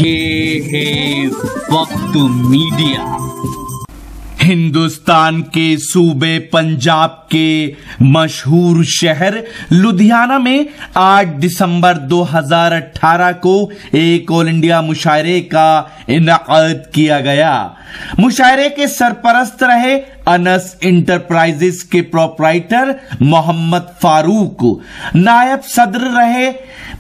ये है वक्त मीडिया। हिंदुस्तान के सूबे पंजाब के मशहूर शहर लुधियाना में 8 दिसंबर 2018 को एक ऑल इंडिया मुशायरे का इनेकाद किया गया। मुशायरे के सरपरस्त रहे अनस इंटरप्राइजेस के प्रोपराइटर मोहम्मद फारूक, नायब सदर रहे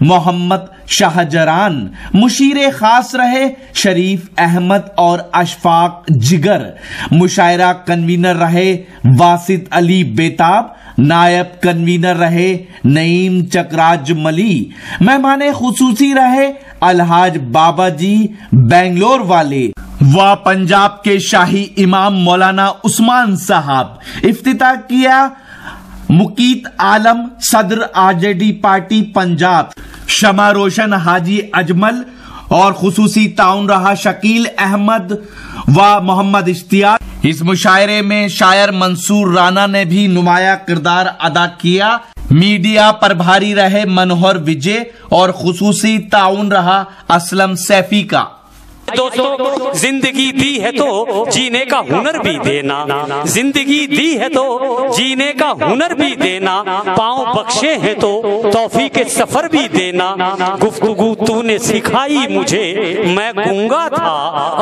मोहम्मद शाहजरान, मुशीरे खास रहे शरीफ अहमद और अशफाक जिगर, मुशायरा कन्वीनर रहे वासिद अली बेताब, नायब कन्वीनर रहे नईम चकराज मली, मेहमान खुसूसी रहे अलहाज बाबा जी बेंगलोर वाले व पंजाब के शाही इमाम मौलाना उस्मान साहब। इफ्तिताह किया मुकीत आलम सदर आरजेडी पार्टी पंजाब, शमा रोशन हाजी अजमल और खुसूसी ताउन रहा शकील अहमद व मोहम्मद इश्तियाक। इस मुशायरे में शायर मंसूर राना ने भी नुमाया किरदार अदा किया। मीडिया प्रभारी रहे मनोहर विजय और खुसूसी ताउन रहा असलम सैफी का। दोस्तों, जिंदगी दी है तो जीने का हुनर भी देना, जिंदगी दी है तो जीने का हुनर भी देना, पाँव बख्शे हैं तो तौफीक के सफर भी देना, गुफ्तगू तूने सिखाई मुझे मैं गूंगा था,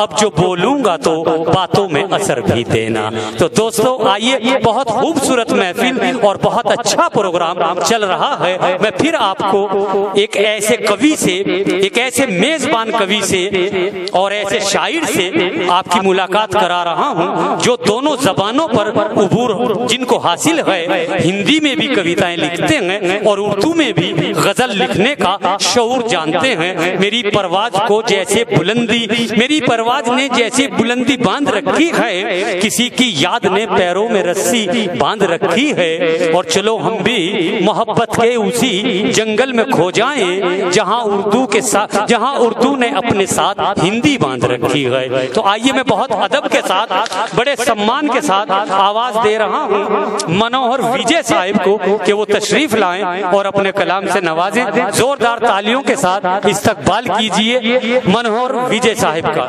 अब जो बोलूंगा तो बातों में असर भी देना। तो दोस्तों आइए, बहुत खूबसूरत महफिल और बहुत अच्छा प्रोग्राम चल रहा है। मैं फिर आपको एक ऐसे कवि से, एक ऐसे मेजबान कवि से और ऐसे शायर से आपकी मुलाकात करा रहा हूं जो दोनों जबानों पर उबूर जिनको हासिल है, हिंदी में भी कविताएं लिखते हैं और उर्दू में भी गजल लिखने का शऊर जानते हैं। मेरी परवाज को जैसे बुलंदी, मेरी परवाज ने जैसे बुलंदी बांध रखी है, किसी की याद ने पैरों में रस्सी बांध रखी है। और चलो हम भी मोहब्बत के उसी जंगल में खो जाएं जहां उर्दू के साथ, जहां उर्दू ने अपने साथ हिंदी बांध रखी है। तो आइए, मैं बहुत अदब के साथ, बड़े सम्मान के साथ आवाज दे रहा हूं मनोहर विजय साहिब को कि वो तशरीफ लाएं और अपने कलाम से नवाजें। जोरदार तालियों के साथ इस्तकबाल कीजिए मनोहर विजय साहिब का।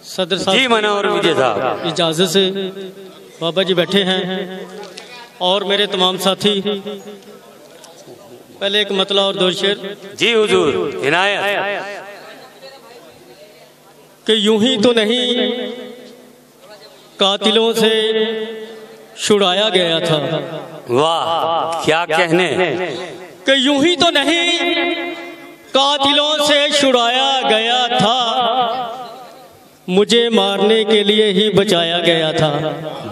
सदर साहब जी मनोहर विजय साहब, इजाजत से बाबा जी बैठे हैं और मेरे तमाम साथी, पहले एक मतला और दो शेर। जी हुजूर इनायत। कि यूं ही तो नहीं कातिलों से छुड़ाया गया था। वाह, क्या कहने। कि यूं ही तो नहीं कातिलों से छुड़ाया गया था, मुझे मारने के लिए ही बचाया गया था।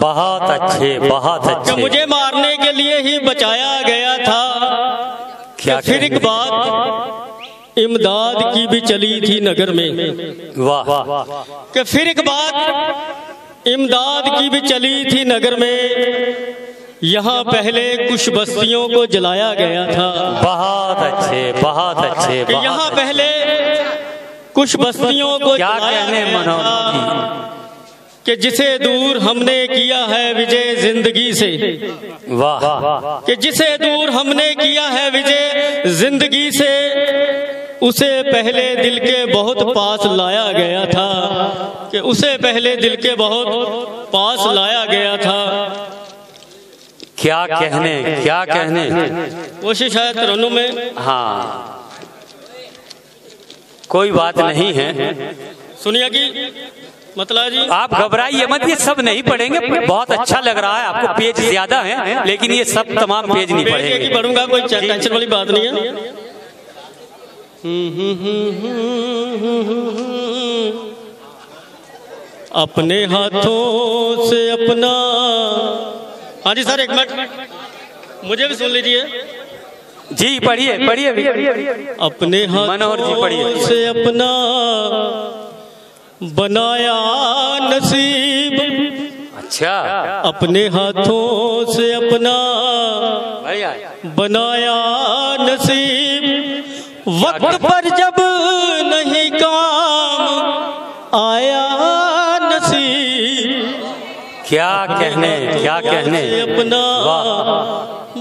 बहुत अच्छे, बहुत अच्छे। कि मुझे मारने के लिए ही बचाया गया था। क्या फिर एक बात इमदाद की भी चली थी नगर में। वाह। कि फिर एक बात इमदाद की भी चली थी नगर में, यहाँ पहले कुछ बस्तियों को जलाया गया था। बहुत अच्छे, बहुत अच्छे। कि यहाँ पहले कुछ बस्तियों को क्या जलाया कहने गया मनोहर था, कि जिसे दूर हमने किया है विजय जिंदगी से। वाह। कि जिसे दूर हमने किया है विजय जिंदगी से, उसे पहले दिल के बहुत पास लाया गया था। कि उसे पहले दिल के बहुत पास लाया गया था। क्या कहने, क्या कहने। कोशिश है तरन्नुम में। हाँ, कोई बात नहीं है। सुनिए कि मतलब जी, आप घबराइए मत, ये सब नहीं पढ़ेंगे। बहुत अच्छा लग रहा है आपको, पेज ज्यादा है, लेकिन ये सब तमाम पेज नहीं पढ़ेंगे। पढ़ूंगा, कोई टेंशन वाली बात नहीं है। अपने हाथों से अपना, हाँ जी सर एक मिनट, मुझे भी सुन लीजिए जी। पढ़िए पढ़िए भी। अपने मनोहर जी पढ़िए। हाथों से अपना बनाया नसीब। अच्छा। अपने हाथों से अपना बनाया नसीब, वक्त पर जब नहीं काम आया नसीब। क्या कहने, क्या कहने। अपना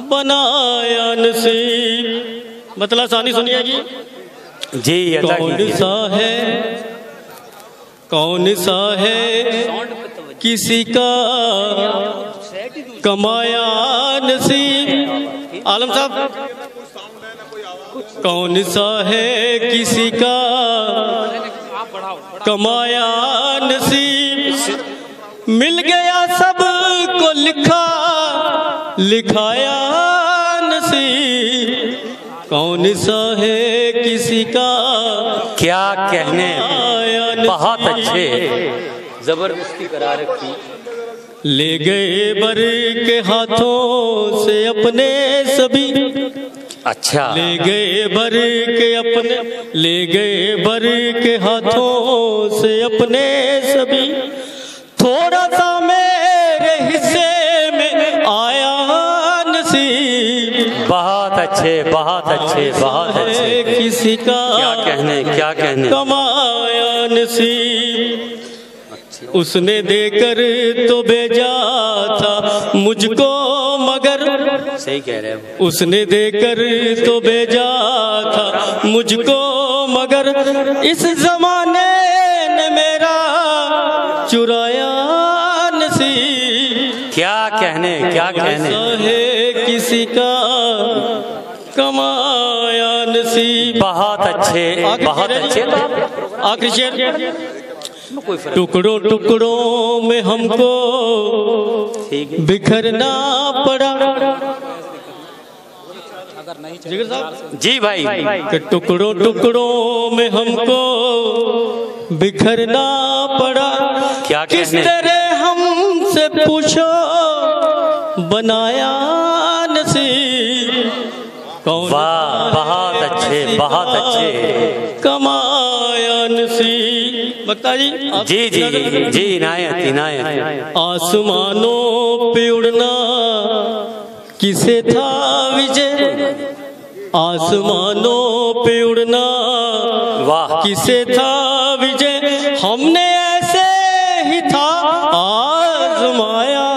बनाया नसीब। मतलब सानी सुनिए जी। जी कौन सा है किसी का कमाया नसीब। आलम साहब, कौन सा है किसी का कमाया नसीब, मिल गया सब को लिखाया नसीब। कौन सा है किसी का, क्या कहने, बहुत अच्छे, जबरदस्ती करा रखी। ले गए बर के हाथों से अपने सभी, अच्छा, ले गए बर के हाथों से अपने सभी। थोड़ा सा मेरे हिस्से में आया नसीब। बहुत अच्छे, बहुत अच्छे, बहुत अच्छे। किसी का क्या कहने कमाया नसीब, उसने देकर तो भेजा था मुझको मगर, सही कह रहे हो, उसने देकर तो भेजा था मुझको मगर, इस जमाने ने मेरा चुराया नसीब। क्या कहने है किसी का कमाया नसीब। बहुत अच्छे, बहुत अच्छे। आखिरी शेर, टुकड़ों टुकड़ों में हमको बिखरना पड़ा। जिगर साहब, जी भाई, टुकड़ों टुकड़ों में हमको बिखरना पड़ा। क्या किस तरह हमसे पूछो बनाया नसीब। वाह, बहुत अच्छे, बहुत अच्छे। कमाया नसीब। बता जी, जी इनायत। आसमानों पे उड़ना किसे था विजय, आसमानों पे उड़ना वाह, किसे था विजय। हमने ऐसे ही था आजमाया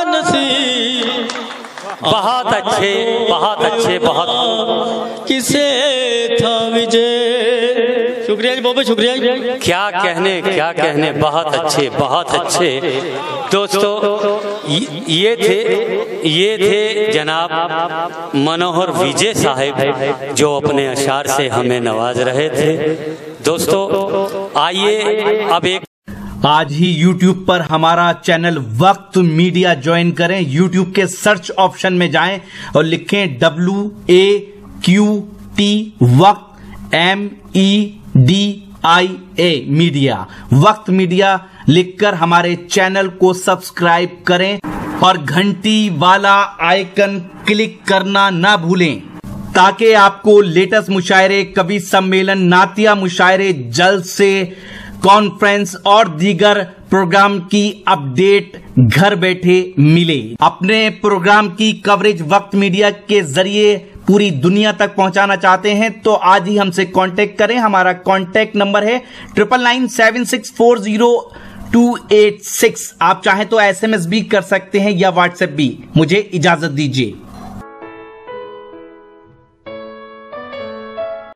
नसीब। बहुत अच्छे, बहुत अच्छे, बहुत। किसे था विजय। शुक्रिया जी, बहुत शुक्रिया जी। क्या कहने, बहुत अच्छे, बहुत अच्छे। दोस्तों, ये थे जनाब मनोहर विजय साहब, जो अपने अशार से हमें नवाज रहे थे। दोस्तों, आइए अब एक, आज ही YouTube पर हमारा चैनल वक्त मीडिया ज्वाइन करें। YouTube के सर्च ऑप्शन में जाएं और लिखें WAQT वक्त, MEDIA मीडिया, वक्त मीडिया लिखकर हमारे चैनल को सब्सक्राइब करें और घंटी वाला आइकन क्लिक करना ना भूलें, ताकि आपको लेटेस्ट मुशायरे, कवि सम्मेलन, नातिया मुशायरे, जलसे, कॉन्फ्रेंस और दीगर प्रोग्राम की अपडेट घर बैठे मिले। अपने प्रोग्राम की कवरेज वक्त मीडिया के जरिए पूरी दुनिया तक पहुंचाना चाहते हैं तो आज ही हमसे कांटेक्ट करें। हमारा कांटेक्ट नंबर है 9997640286। आप चाहें तो SMS भी कर सकते हैं या WhatsApp भी। मुझे इजाजत दीजिए।